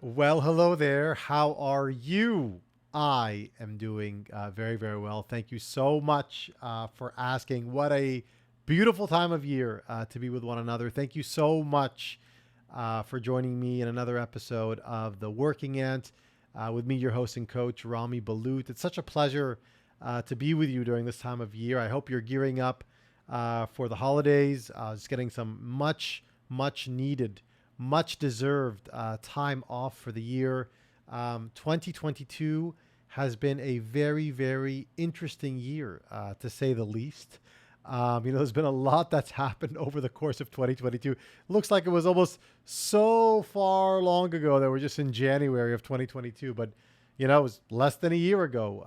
Well, hello there. How are you? I am doing very, very well. Thank you so much for asking. What a beautiful time of year to be with one another. Thank you so much for joining me in another episode of The Working Ant with me, your host and coach, Rami Balut. It's such a pleasure to be with you during this time of year. I hope you're gearing up for the holidays, just getting some much needed much deserved time off for the year. 2022 has been a very, very interesting year, to say the least. There's been a lot that's happened over the course of 2022. Looks like it was almost so far long ago that we're just in January of 2022, but it was less than a year ago.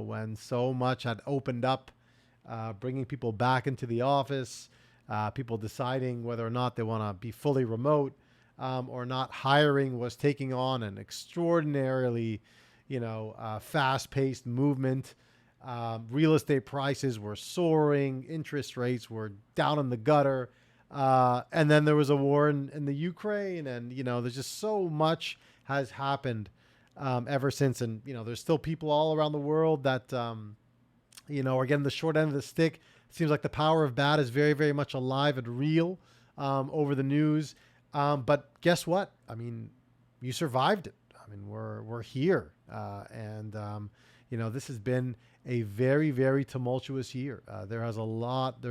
When so much had opened up, bringing people back into the office, people deciding whether or not they want to be fully remote or not. Hiring was taking on an extraordinarily, fast-paced movement. Real estate prices were soaring. Interest rates were down in the gutter. And then there was a war in the Ukraine, and there's just so much has happened ever since. And there's still people all around the world that are getting the short end of the stick. It seems like the power of bad is very, very much alive and real over the news. But guess what? I mean, you survived it. I mean, we're here, and this has been a very, very tumultuous year. There's a lot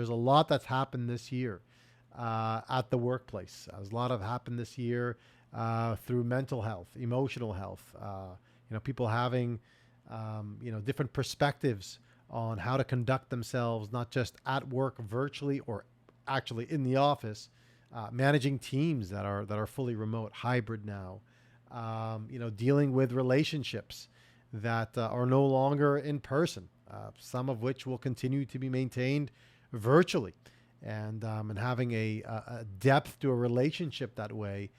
that's happened this year at the workplace. There's a lot of happened this year through mental health, emotional health. People having different perspectives on how to conduct themselves, not just at work virtually or actually in the office, managing teams that are fully remote, hybrid now, dealing with relationships that are no longer in person, some of which will continue to be maintained virtually, and having a depth to a relationship that way,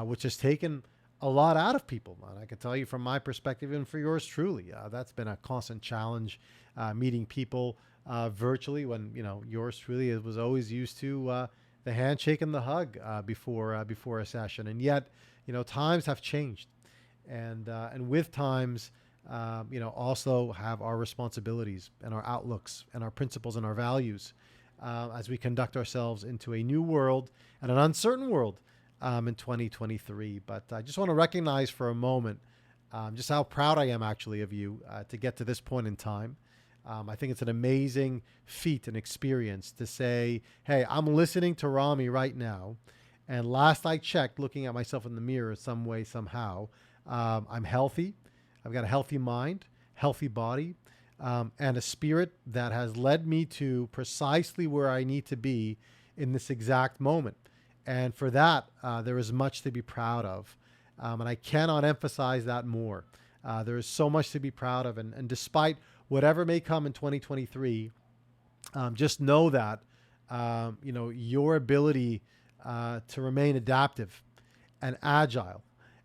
which has taken a lot out of people. And I can tell you from my perspective and for yours truly, that's been a constant challenge, meeting people virtually when, yours truly was always used to the handshake and the hug before a session. And yet, times have changed. And with times, also have our responsibilities and our outlooks and our principles and our values as we conduct ourselves into a new world and an uncertain world in 2023. But I just want to recognize for a moment just how proud I am actually of you to get to this point in time. I think it's an amazing feat and experience to say, hey, I'm listening to Rami right now. And last I checked, looking at myself in the mirror some way, somehow, I'm healthy. I've got a healthy mind, healthy body, and a spirit that has led me to precisely where I need to be in this exact moment. And for that, there is much to be proud of. And I cannot emphasize that more. There is so much to be proud of. And despite whatever may come in 2023, just know that, your ability to remain adaptive and agile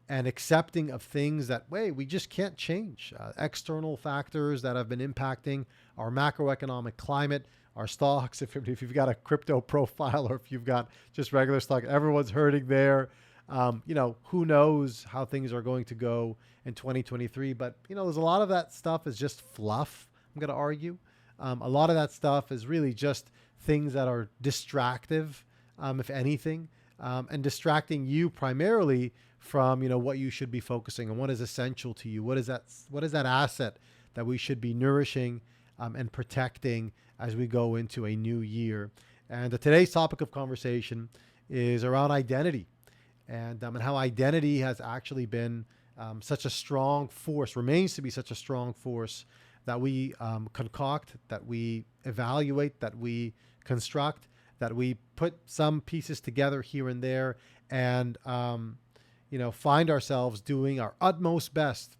and accepting of things that, we just can't change. External factors that have been impacting our macroeconomic climate, our stocks. If you've got a crypto profile or if you've got just regular stock, everyone's hurting there. Who knows how things are going to go in 2023. But, there's a lot of that stuff is just fluff, I'm going to argue. A lot of that stuff is really just things that are distractive, if anything, and distracting you primarily from, what you should be focusing on, what is essential to you, what is that asset that we should be nourishing and protecting as we go into a new year. And today's topic of conversation is around identity, and how identity has actually been such a strong force, remains to be such a strong force that we concoct, that we evaluate, that we construct, that we put some pieces together here and there, and find ourselves doing our utmost best,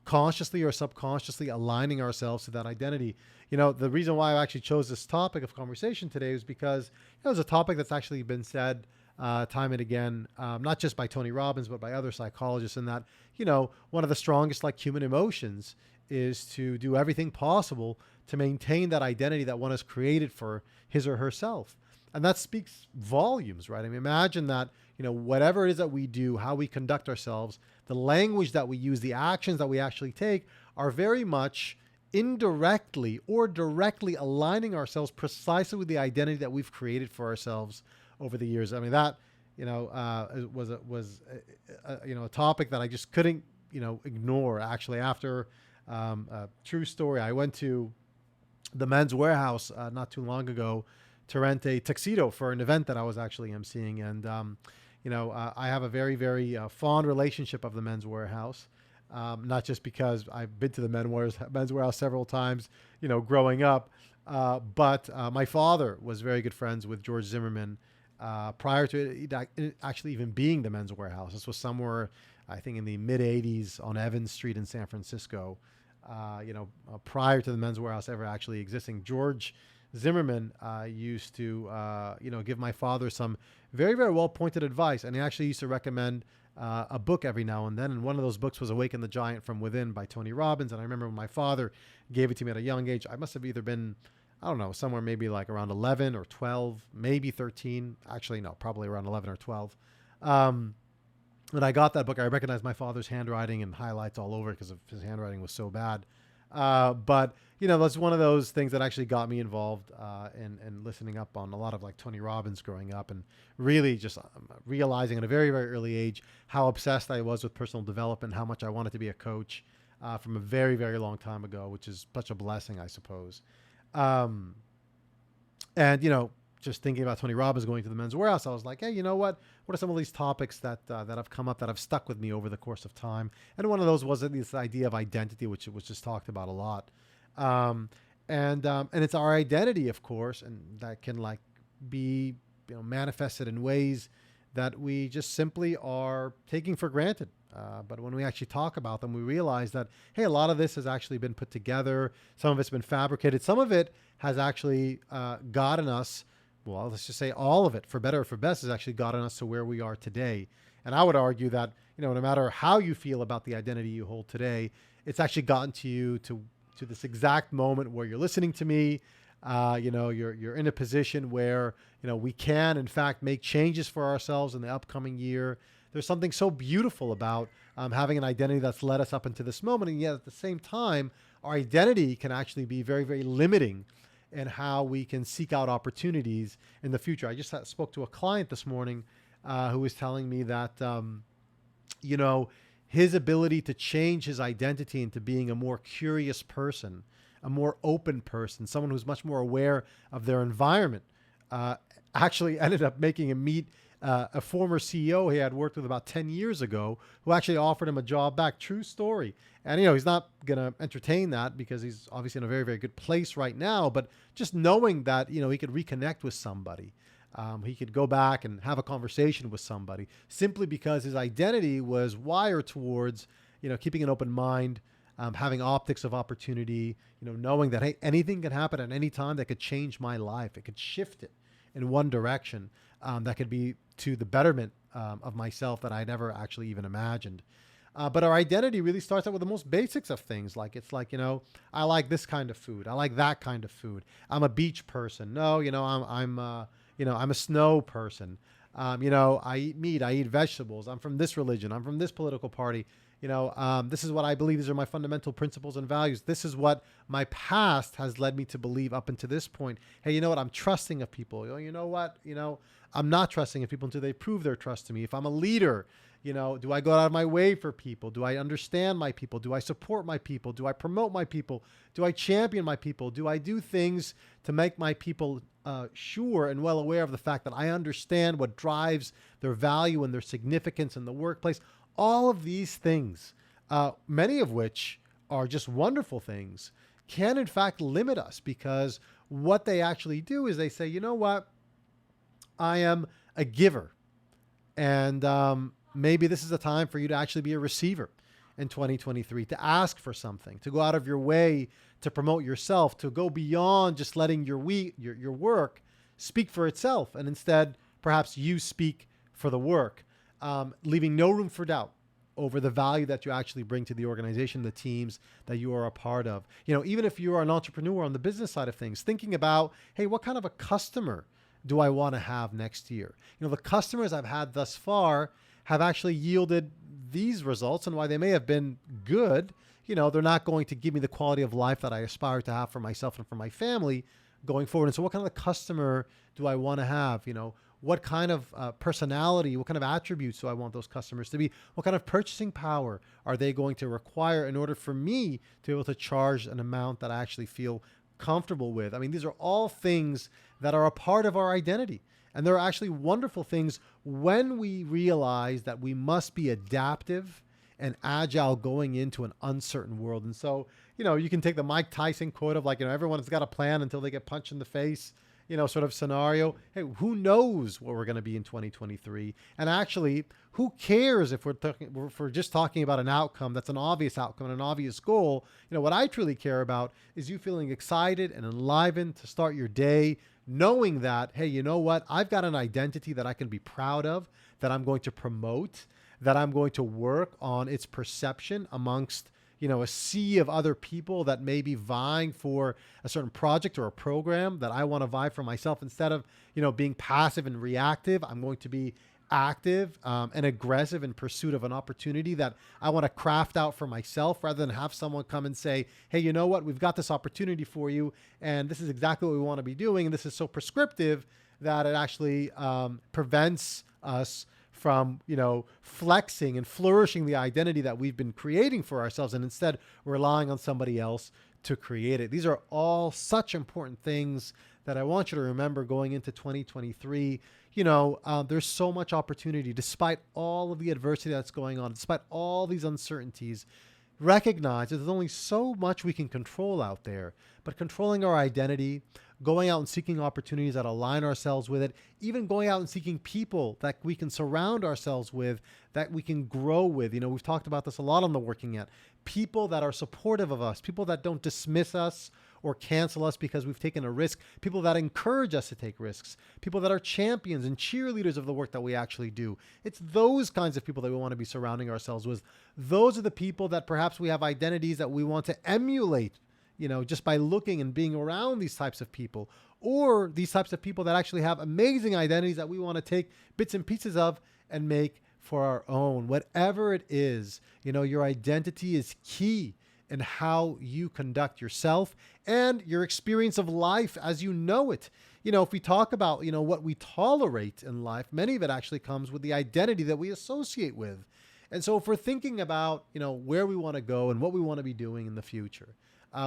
consciously or subconsciously aligning ourselves to that identity. The reason why I actually chose this topic of conversation today is because it's a topic that's actually been said time and again, not just by Tony Robbins, but by other psychologists, in that, one of the strongest human emotions is to do everything possible to maintain that identity that one has created for his or herself. And that speaks volumes, right? I mean, imagine that whatever it is that we do, how we conduct ourselves, the language that we use, the actions that we actually take are very much indirectly or directly aligning ourselves precisely with the identity that we've created for ourselves over the years. I mean, that, was a topic that I just couldn't, ignore. Actually, after a true story, I went to the Men's Warehouse not too long ago to rent a tuxedo for an event that I was actually emceeing. And, I have a very, very fond relationship of the Men's Warehouse. Not just because I've been to the Men's Warehouse several times, growing up, but my father was very good friends with George Zimmerman prior to it actually even being the Men's Warehouse. This was somewhere, I think, in the mid 80s on Evans Street in San Francisco. Prior to the Men's Warehouse ever actually existing, George Zimmerman used to, give my father some very, very well pointed advice, and he actually used to recommend a book every now and then. And one of those books was Awaken the Giant from Within by Tony Robbins. And I remember when my father gave it to me at a young age, I must have either been, I don't know, somewhere maybe like around 11 or 12, maybe 13. Actually, no, probably around 11 or 12. When I got that book, I recognized my father's handwriting and highlights all over it because his handwriting was so bad. But that's one of those things that actually got me involved in listening up on a lot of like Tony Robbins growing up, and really just realizing at a very, very early age how obsessed I was with personal development, how much I wanted to be a coach from a very, very long time ago, which is such a blessing, I suppose. And just thinking about Tony Robbins going to the Men's Warehouse, I was like, hey, you know what? What are some of these topics that have come up that have stuck with me over the course of time? And one of those was this idea of identity, which was just talked about a lot. And it's our identity, of course, and that can like be manifested in ways that we just simply are taking for granted. But when we actually talk about them, we realize that, hey, a lot of this has actually been put together. Some of it's been fabricated. Some of it has actually gotten us, well, let's just say all of it, for better or for best, has actually gotten us to where we are today. And I would argue that, no matter how you feel about the identity you hold today, it's actually gotten to you to this exact moment where you're listening to me. You're in a position where, we can, in fact, make changes for ourselves in the upcoming year. There's something so beautiful about having an identity that's led us up into this moment. And yet at the same time, our identity can actually be very, very limiting in how we can seek out opportunities in the future. I just spoke to a client this morning who was telling me that, his ability to change his identity into being a more curious person, a more open person, someone who's much more aware of their environment, actually ended up making him meet a former CEO he had worked with about 10 years ago, who actually offered him a job back. True story. And, he's not going to entertain that because he's obviously in a very, very good place right now. But just knowing that, he could reconnect with somebody, he could go back and have a conversation with somebody simply because his identity was wired towards, keeping an open mind, having optics of opportunity, knowing that, hey, anything can happen at any time that could change my life. It could shift it in one direction that could be to the betterment of myself that I never actually even imagined. But our identity really starts out with the most basics of things. Like, it's like, I like this kind of food. I like that kind of food. I'm a beach person. No, I'm a snow person. I eat meat. I eat vegetables. I'm from this religion. I'm from this political party. This is what I believe. These are my fundamental principles and values. This is what my past has led me to believe up until this point. Hey, you know what? I'm trusting of people. You know what? I'm not trusting of people until they prove their trust to me. If I'm a leader, do I go out of my way for people? Do I understand my people? Do I support my people? Do I promote my people? Do I champion my people? Do I do things to make my people sure and well aware of the fact that I understand what drives their value and their significance in the workplace? All of these things, many of which are just wonderful things, can in fact limit us, because what they actually do is they say, you know what? I am a giver. And maybe this is the time for you to actually be a receiver in 2023, to ask for something, to go out of your way to promote yourself, to go beyond just letting your work speak for itself, and instead perhaps you speak for the work, leaving no room for doubt over the value that you actually bring to the organization, the teams that you are a part of. Even if you are an entrepreneur on the business side of things, thinking about, hey, what kind of a customer do I want to have next year? The customers I've had thus far have actually yielded these results, and while they may have been good, they're not going to give me the quality of life that I aspire to have for myself and for my family going forward. And so what kind of customer do I want to have? What kind of personality, what kind of attributes do I want those customers to be? What kind of purchasing power are they going to require in order for me to be able to charge an amount that I actually feel comfortable with? I mean, these are all things that are a part of our identity. And they're actually wonderful things when we realize that we must be adaptive and agile going into an uncertain world. And so, you can take the Mike Tyson quote of everyone's got a plan until they get punched in the face, sort of scenario. Hey, who knows what we're going to be in 2023? And actually, who cares if we're just talking about an outcome that's an obvious outcome and an obvious goal? What I truly care about is you feeling excited and enlivened to start your day, knowing that, hey, you know what? I've got an identity that I can be proud of, that I'm going to promote, that I'm going to work on its perception amongst a sea of other people that may be vying for a certain project or a program that I want to vie for myself. Instead of, being passive and reactive, I'm going to be active and aggressive in pursuit of an opportunity that I want to craft out for myself, rather than have someone come and say, hey, you know what, we've got this opportunity for you, and this is exactly what we want to be doing. And this is so prescriptive that it actually prevents us from, flexing and flourishing the identity that we've been creating for ourselves, and instead relying on somebody else to create it. These are all such important things that I want you to remember going into 2023. There's so much opportunity despite all of the adversity that's going on, despite all these uncertainties. Recognize that there's only so much we can control out there, but controlling our identity, going out and seeking opportunities that align ourselves with it, even going out and seeking people that we can surround ourselves with, that we can grow with. We've talked about this a lot on the Working At. People that are supportive of us, people that don't dismiss us or cancel us because we've taken a risk, people that encourage us to take risks, people that are champions and cheerleaders of the work that we actually do. It's those kinds of people that we want to be surrounding ourselves with. Those are the people that perhaps we have identities that we want to emulate, just by looking and being around these types of people, or these types of people that actually have amazing identities that we want to take bits and pieces of and make for our own. Whatever it is, your identity is key in how you conduct yourself and your experience of life as you know it. If we talk about, what we tolerate in life, many of it actually comes with the identity that we associate with. And so if we're thinking about, where we want to go and what we want to be doing in the future,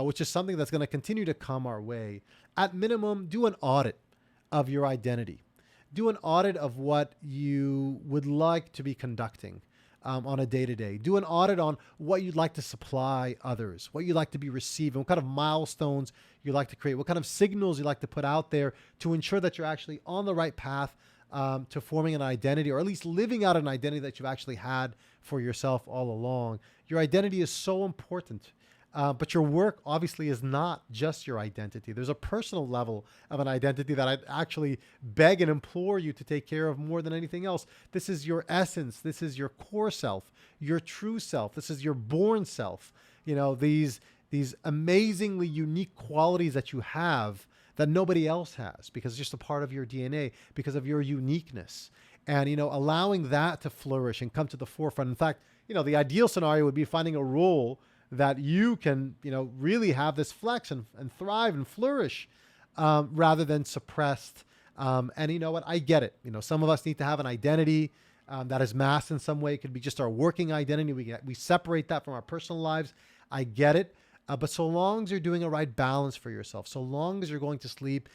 which is something that's going to continue to come our way, at minimum, do an audit of your identity. Do an audit of what you would like to be conducting on a day-to-day. Do an audit on what you'd like to supply others, what you'd like to be receiving, what kind of milestones you'd like to create, what kind of signals you'd like to put out there to ensure that you're actually on the right path to forming an identity, or at least living out an identity that you've actually had for yourself all along. Your identity is so important. But your work obviously is not just your identity. There's a personal level of an identity that I'd actually beg and implore you to take care of more than anything else. This is your essence. This is your core self, your true self. This is your born self. These amazingly unique qualities that you have that nobody else has, because it's just a part of your DNA, because of your uniqueness. And, allowing that to flourish and come to the forefront. In fact, the ideal scenario would be finding a role that you can, really have this flex and thrive and flourish, rather than suppressed. And you know what? I get it. Some of us need to have an identity that is masked in some way. It could be just our working identity. We separate that from our personal lives. I get it. But so long as you're doing a right balance for yourself, so long as you're going to sleep,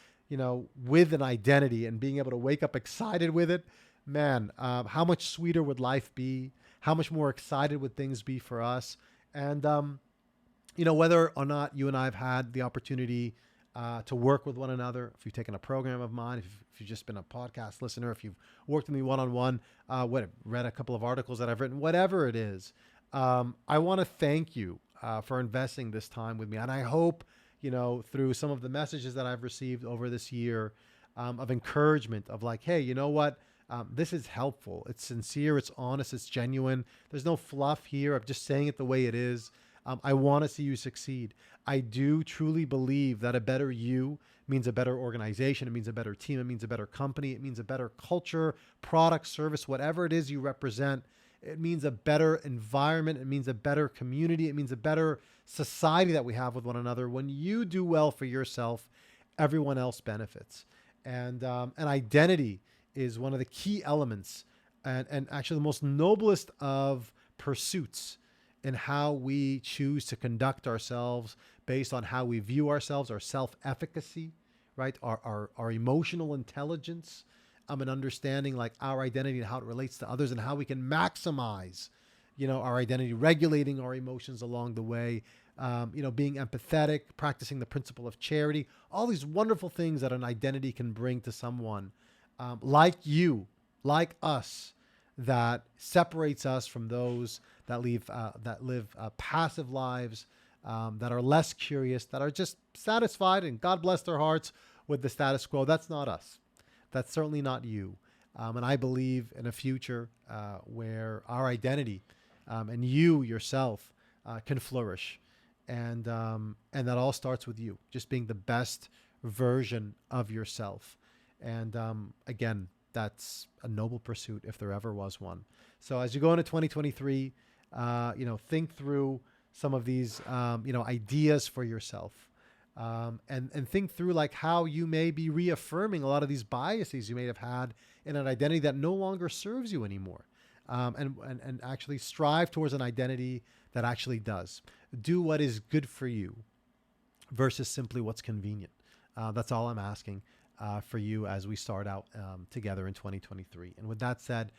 with an identity and being able to wake up excited with it, man, how much sweeter would life be? How much more excited would things be for us? And, whether or not you and I have had the opportunity to work with one another, if you've taken a program of mine, if you've just been a podcast listener, if you've worked with me one-on-one, read a couple of articles that I've written, whatever it is, I want to thank you for investing this time with me. And I hope, through some of the messages that I've received over this year of encouragement of like, hey, you know what? This is helpful. It's sincere. It's honest. It's genuine. There's no fluff here. I'm just saying it the way it is. I want to see you succeed. I do truly believe that a better you means a better organization. It means a better team. It means a better company. It means a better culture, product, service, whatever it is you represent. It means a better environment. It means a better community. It means a better society that we have with one another. When you do well for yourself, everyone else benefits. And identity is one of the key elements, and actually the most noblest of pursuits in how we choose to conduct ourselves based on how we view ourselves, our self-efficacy, right? Our emotional intelligence, and understanding like our identity and how it relates to others and how we can maximize, our identity, regulating our emotions along the way, being empathetic, practicing the principle of charity, all these wonderful things that an identity can bring to someone like you, like us, that separates us from those that live passive lives, that are less curious, that are just satisfied, and God bless their hearts, with the status quo. That's not us. That's certainly not you. And I believe in a future where our identity and you yourself can flourish. And that all starts with you, just being the best version of yourself. And again, that's a noble pursuit if there ever was one. So as you go into 2023, think through some of these, ideas for yourself. And think through like how you may be reaffirming a lot of these biases you may have had in an identity that no longer serves you anymore. And actually strive towards an identity that actually does. Do what is good for you versus simply what's convenient. That's all I'm asking for you as we start out together in 2023. And with that said,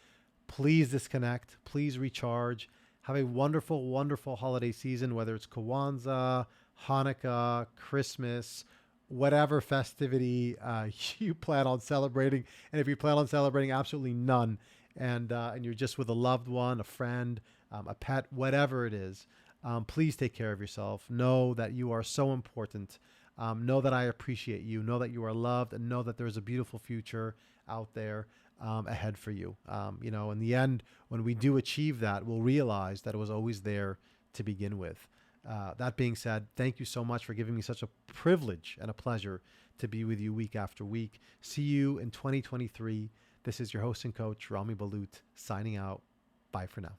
please disconnect, please recharge. Have a wonderful, wonderful holiday season, whether it's Kwanzaa, Hanukkah, Christmas, whatever festivity you plan on celebrating. And if you plan on celebrating absolutely none, and you're just with a loved one, a friend, a pet, whatever it is, please take care of yourself. Know that you are so important. Know that I appreciate you. Know that you are loved, and know that there's a beautiful future out there ahead for you. In the end, when we do achieve that, we'll realize that it was always there to begin with. That being said, thank you so much for giving me such a privilege and a pleasure to be with you week after week. See you in 2023. This is your host and coach, Rami Balut, signing out. Bye for now.